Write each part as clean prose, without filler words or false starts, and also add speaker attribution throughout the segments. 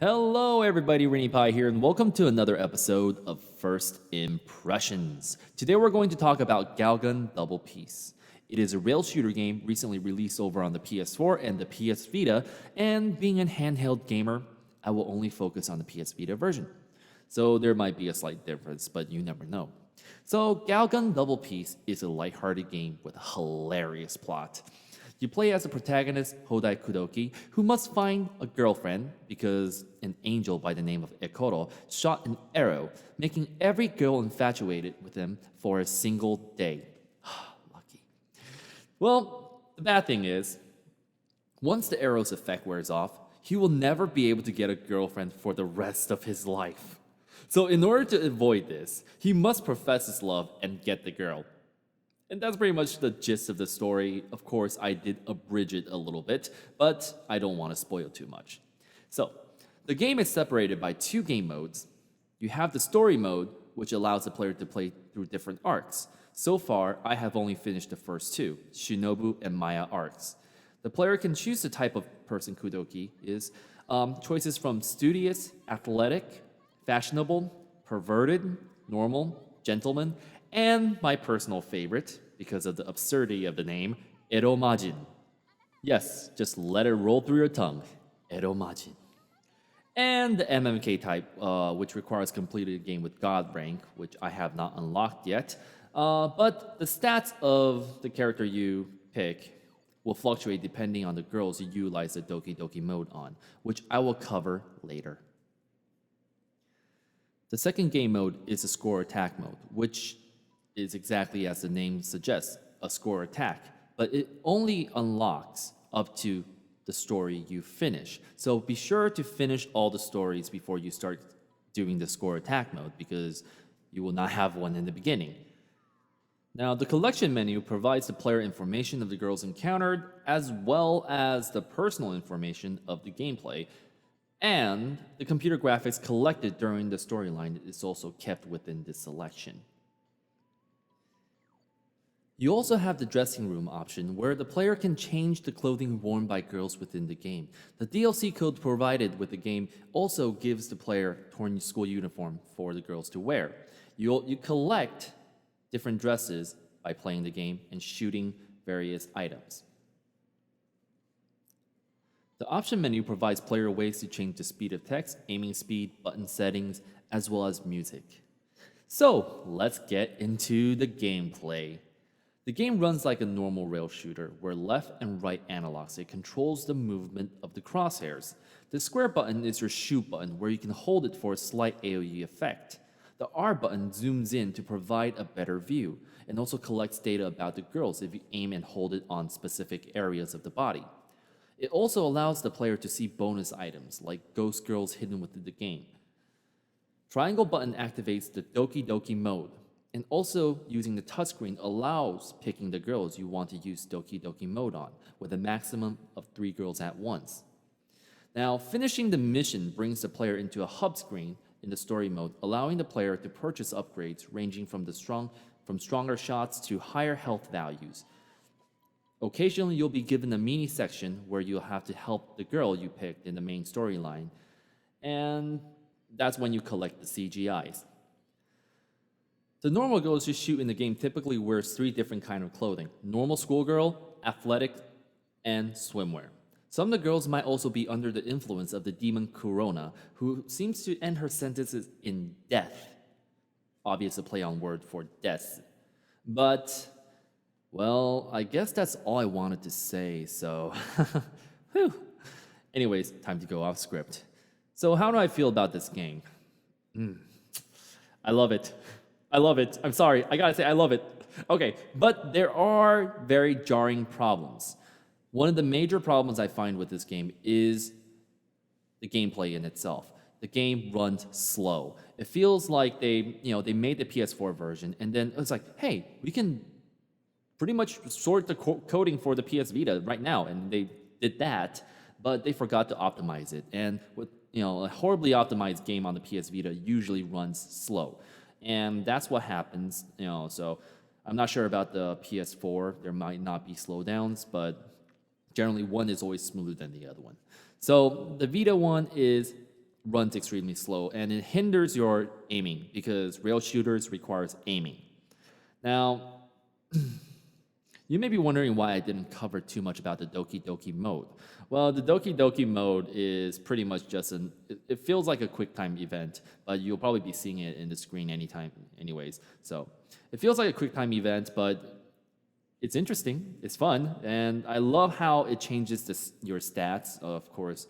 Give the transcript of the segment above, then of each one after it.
Speaker 1: Hello, everybody. Rainy Pie here, and welcome to another episode of First Impressions. Today, we're going to talk about Galgun Double Peace. It is a rail shooter game recently released over on the PS4 and the PS Vita, and being a handheld gamer, I will only focus on the PS Vita version. So, there might be a slight difference, but you never know. So, Galgun Double Peace is a lighthearted game with a hilarious plot. You play as a protagonist, Hodai Kudoki, who must find a girlfriend because an angel by the name of Ekoro shot an arrow, making every girl infatuated with him for a single day. Lucky. Well, the bad thing is, once the arrow's effect wears off, he will never be able to get a girlfriend for the rest of his life. So, in order to avoid this, he must profess his love and get the girl. And that's pretty much the gist of the story. Of course, I did abridge it a little bit, but I don't want to spoil too much. So, the game is separated by two game modes. You have the story mode, which allows the player to play through different arcs. So far, I have only finished the first two, Shinobu and Maya arcs. The player can choose the type of person Kudoki is. Choices from studious, athletic, fashionable, perverted, normal, gentleman, and my personal favorite, because of the absurdity of the name, Eromajin. Yes, just let it roll through your tongue. Eromajin. And the MMK type, which requires completing a game with God rank, which I have not unlocked yet. But the stats of the character you pick will fluctuate depending on the girls you utilize the Doki Doki mode on, which I will cover later. The second game mode is a score attack mode, which is exactly as the name suggests, a score attack, but it only unlocks up to the story you finish. So be sure to finish all the stories before you start doing the score attack mode because you will not have one in the beginning. Now, the collection menu provides the player information of the girls encountered as well as the personal information of the gameplay, and the computer graphics collected during the storyline is also kept within this selection. You also have the dressing room option where the player can change the clothing worn by girls within the game. The DLC code provided with the game also gives the player torn school uniform for the girls to wear. You collect different dresses by playing the game and shooting various items. The option menu provides player ways to change the speed of text, aiming speed, button settings, as well as music. So, let's get into the gameplay. The game runs like a normal rail shooter, where left and right analog stick controls the movement of the crosshairs. The square button is your shoot button, where you can hold it for a slight AoE effect. The R button zooms in to provide a better view, and also collects data about the girls if you aim and hold it on specific areas of the body. It also allows the player to see bonus items, like ghost girls hidden within the game. Triangle button activates the Doki Doki mode, and also using the touchscreen allows picking the girls you want to use Doki Doki mode on, with a maximum of 3 girls at once. Now, finishing the mission brings the player into a hub screen in the story mode, allowing the player to purchase upgrades ranging from stronger shots to higher health values. Occasionally, you'll be given a mini section where you'll have to help the girl you picked in the main storyline, and that's when you collect the CGIs. The normal girls you shoot in the game typically wears 3 different kinds of clothing: normal schoolgirl, athletic, and swimwear. Some of the girls might also be under the influence of the demon Corona, who seems to end her sentences in death. Obvious a play on word for death. But, well, I guess that's all I wanted to say, so... Whew. Anyways, time to go off script. So how do I feel about this game? I love it. I love it. I'm sorry, I gotta say I love it. Okay, but there are very jarring problems. One of the major problems I find with this game is the gameplay in itself. The game runs slow. It feels like they made the PS4 version, and then it's like, hey, we can pretty much sort the coding for the PS Vita right now, and they did that, but they forgot to optimize it. And with a horribly optimized game on the PS Vita usually runs slow. And that's what happens, so I'm not sure about the PS4. There might not be slowdowns, but generally one is always smoother than the other one. So the Vita one is runs extremely slow, and it hinders your aiming because rail shooters requires aiming. Now, you may be wondering why I didn't cover too much about the Doki Doki mode. Well, the Doki Doki mode is pretty much just it feels like a quick time event, but you'll probably be seeing it in the screen anytime anyways. So it feels like a quick time event, but it's interesting, it's fun, and I love how it changes your stats. Of course,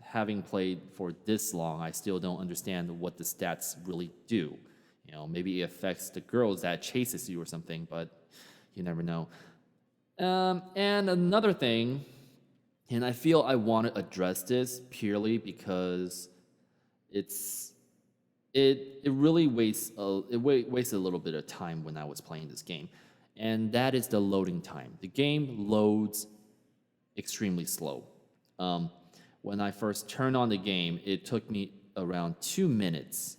Speaker 1: having played for this long, I still don't understand what the stats really do. Maybe it affects the girls that chases you or something, but you never know. And another thing, and I feel I want to address this purely because it really wastes a little bit of time when I was playing this game, and that is the loading time. The game loads extremely slow. When I first turned on the game, it took me around 2 minutes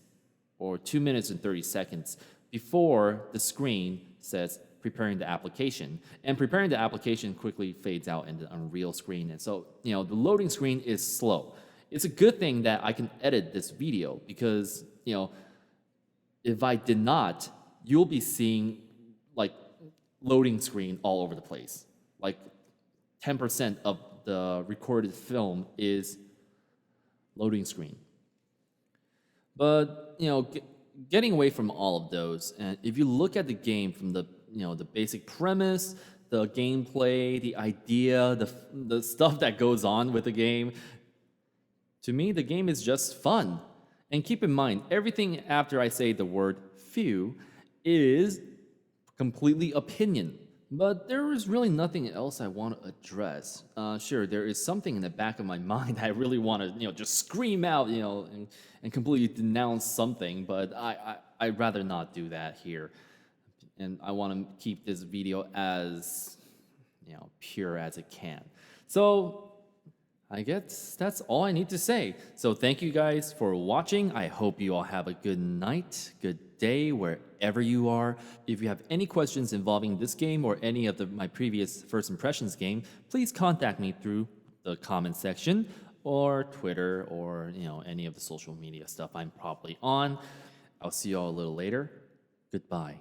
Speaker 1: or 2 minutes and 30 seconds before the screen says preparing the application. And preparing the application quickly fades out in the Unreal screen. And so, the loading screen is slow. It's a good thing that I can edit this video because, if I did not, you'll be seeing like loading screen all over the place. Like 10% of the recorded film is loading screen. But getting away from all of those, and if you look at the game from the the basic premise, the gameplay, the idea, the stuff that goes on with the game, to me the game is just fun. And keep in mind, everything after I say the word few is completely opinion. But there is really nothing else I want to address. Sure, there is something in the back of my mind I really want to, just scream out, and completely denounce something. But I'd rather not do that here, and I want to keep this video as, pure as it can. So I guess that's all I need to say. So thank you guys for watching. I hope you all have a good night, good day, wherever you are. If you have any questions involving this game or any of my previous First Impressions game, please contact me through the comment section or Twitter or any of the social media stuff I'm probably on. I'll see you all a little later. Goodbye.